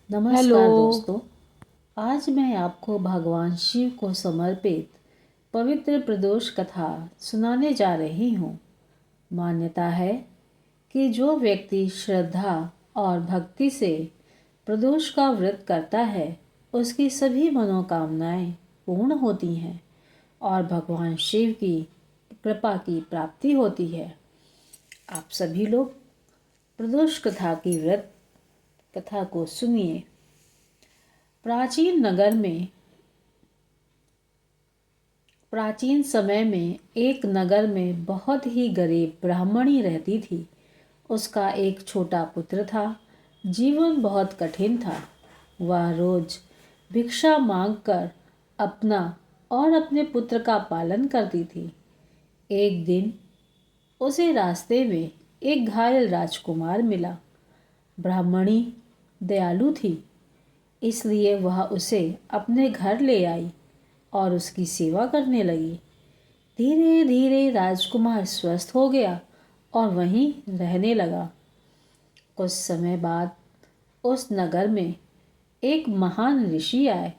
Hello. नमस्कार दोस्तों। आज मैं आपको भगवान शिव को समर्पित पवित्र प्रदोष कथा सुनाने जा रही हूँ। मान्यता है कि जो व्यक्ति श्रद्धा और भक्ति से प्रदोष का व्रत करता है उसकी सभी मनोकामनाएं पूर्ण होती हैं और भगवान शिव की कृपा की प्राप्ति होती है। आप सभी लोग प्रदोष कथा की व्रत कथा को सुनिए। प्राचीन समय में एक नगर में बहुत ही गरीब ब्राह्मणी रहती थी। उसका एक छोटा पुत्र था। जीवन बहुत कठिन था। वह रोज भिक्षा मांगकर अपना और अपने पुत्र का पालन करती थी। एक दिन उसे रास्ते में एक घायल राजकुमार मिला। ब्राह्मणी दयालु थी, इसलिए वह उसे अपने घर ले आई और उसकी सेवा करने लगी। धीरे धीरे राजकुमार स्वस्थ हो गया और वहीं रहने लगा। कुछ समय बाद उस नगर में एक महान ऋषि आए।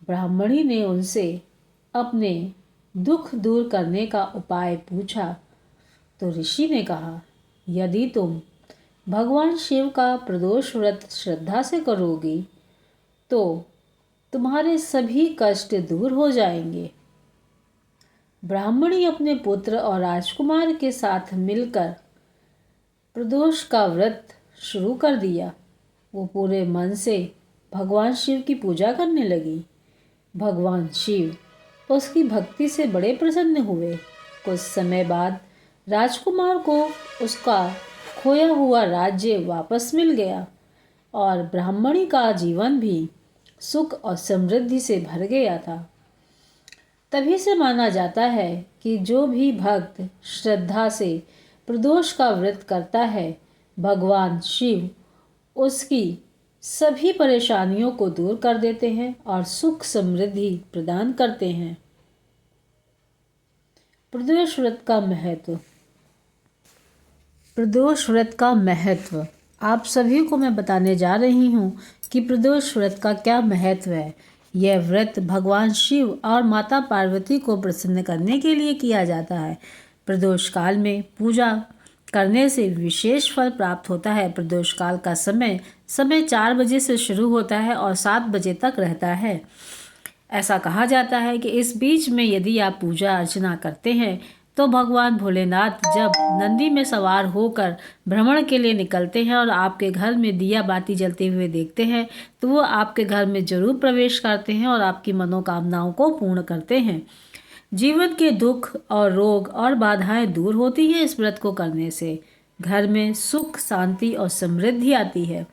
ब्राह्मणी ने उनसे अपने दुख दूर करने का उपाय पूछा तो ऋषि ने कहा, यदि तुम भगवान शिव का प्रदोष व्रत श्रद्धा से करोगी तो तुम्हारे सभी कष्ट दूर हो जाएंगे। ब्राह्मणी अपने पुत्र और राजकुमार के साथ मिलकर प्रदोष का व्रत शुरू कर दिया। वो पूरे मन से भगवान शिव की पूजा करने लगी। भगवान शिव उसकी भक्ति से बड़े प्रसन्न हुए। कुछ समय बाद राजकुमार को उसका खोया हुआ राज्य वापस मिल गया और ब्राह्मणी का जीवन भी सुख और समृद्धि से भर गया था। तभी से माना जाता है कि जो भी भक्त श्रद्धा से प्रदोष का व्रत करता है, भगवान शिव उसकी सभी परेशानियों को दूर कर देते हैं और सुख समृद्धि प्रदान करते हैं। प्रदोष व्रत का महत्व। प्रदोष व्रत का महत्व आप सभी को मैं बताने जा रही हूँ कि प्रदोष व्रत का क्या महत्व है। यह व्रत भगवान शिव और माता पार्वती को प्रसन्न करने के लिए किया जाता है। प्रदोष काल में पूजा करने से विशेष फल प्राप्त होता है। प्रदोष काल का समय 4 बजे से शुरू होता है और 7 बजे तक रहता है। ऐसा कहा जाता है कि इस बीच में यदि आप पूजा अर्चना करते हैं तो भगवान भोलेनाथ जब नंदी में सवार होकर भ्रमण के लिए निकलते हैं और आपके घर में दिया बाती जलते हुए देखते हैं तो वो आपके घर में जरूर प्रवेश करते हैं और आपकी मनोकामनाओं को पूर्ण करते हैं। जीवन के दुख और रोग और बाधाएं दूर होती हैं। इस व्रत को करने से घर में सुख, शांति और समृद्धि आती है।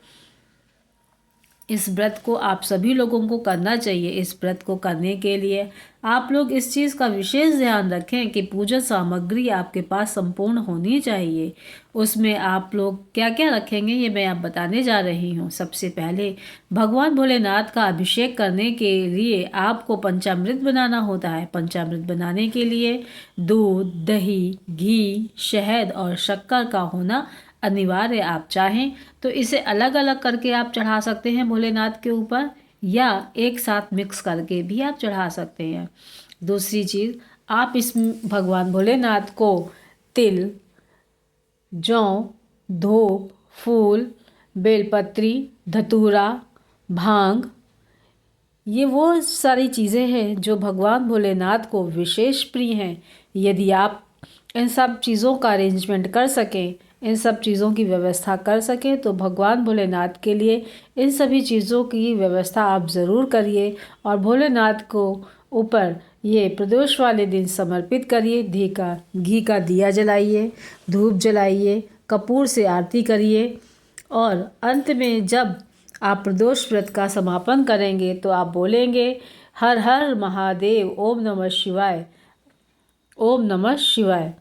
इस व्रत को आप सभी लोगों को करना चाहिए। इस व्रत को करने के लिए आप लोग इस चीज़ का विशेष ध्यान रखें कि पूजन सामग्री आपके पास संपूर्ण होनी चाहिए। उसमें आप लोग क्या क्या रखेंगे ये मैं आप बताने जा रही हूँ। सबसे पहले भगवान भोलेनाथ का अभिषेक करने के लिए आपको पंचामृत बनाना होता है। पंचामृत बनाने के लिए दूध, दही, घी, शहद और शक्कर का होना अनिवार्य। आप चाहें तो इसे अलग अलग करके आप चढ़ा सकते हैं भोलेनाथ के ऊपर, या एक साथ मिक्स करके भी आप चढ़ा सकते हैं। दूसरी चीज़, आप इस भगवान भोलेनाथ को तिल, जौ, धूप, फूल, बेलपत्री, धतूरा, भांग, ये वो सारी चीज़ें हैं जो भगवान भोलेनाथ को विशेष प्रिय हैं। यदि आप इन सब चीज़ों का अरेंजमेंट कर सकें, इन सब चीज़ों की व्यवस्था कर सकें तो भगवान भोलेनाथ के लिए इन सभी चीज़ों की व्यवस्था आप ज़रूर करिए और भोलेनाथ को ऊपर ये प्रदोष वाले दिन समर्पित करिए। घी का दिया जलाइए, धूप जलाइए, कपूर से आरती करिए और अंत में जब आप प्रदोष व्रत का समापन करेंगे तो आप बोलेंगे, हर हर महादेव, ओम नमः शिवाय, ओम नमः शिवाय।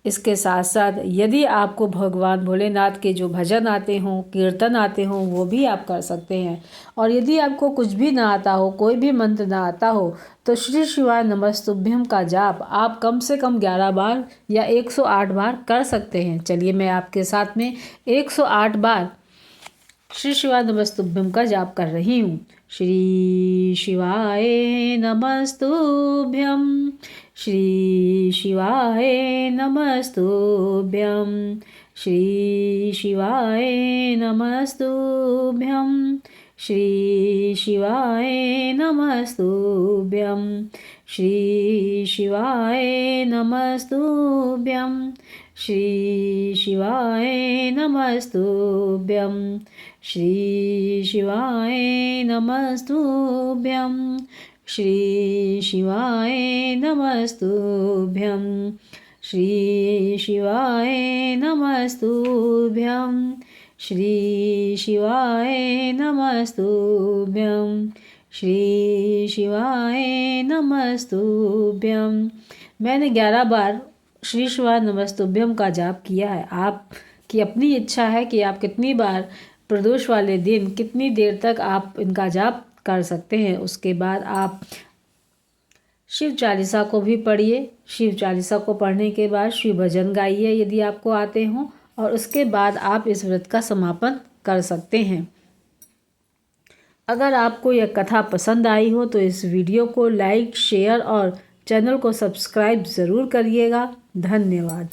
इसके साथ साथ यदि आपको भगवान भोलेनाथ के जो भजन आते हों, कीर्तन आते हों, वो भी आप कर सकते हैं। और यदि आपको कुछ भी ना आता हो, कोई भी मंत्र ना आता हो, तो श्री शिवाय नमस्तुभ्यम का जाप आप कम से कम 11 बार या 108 बार कर सकते हैं। चलिए मैं आपके साथ में 108 बार श्री शिवाय नमस्तुभ्यम का जाप कर रही हूँ। श्री शिवाय नमस्तुभ्यम, श्री शिवाय नमस्तुभ्यम, श्री शिवाय नमस्तुभ्यम, श्री शिवाय नमस्तुभ्यम, श्री शिवाय नमस्तुभ्यम, श्री शिवाय नमस्तुभ्यम, श्री शिवाय नमस्तुभ्यम, श्री शिवाय नमस्तुभ्यम, श्री शिवाय नमस्तुभ्यम, श्री शिवाय नमस्तुभ्यम, श्री शिवाय नमस्तुभ्यम। मैंने 11 बार श्री शिवाय नमस्तुभ्यम का जाप किया है। आपकी अपनी इच्छा है कि आप कितनी बार प्रदोष वाले दिन कितनी देर तक आप इनका जाप कर सकते हैं। उसके बाद आप शिव चालीसा को भी पढ़िए। शिव चालीसा को पढ़ने के बाद शिव भजन गाइए यदि आपको आते हों, और उसके बाद आप इस व्रत का समापन कर सकते हैं। अगर आपको यह कथा पसंद आई हो तो इस वीडियो को लाइक, शेयर और चैनल को सब्सक्राइब ज़रूर करिएगा। धन्यवाद।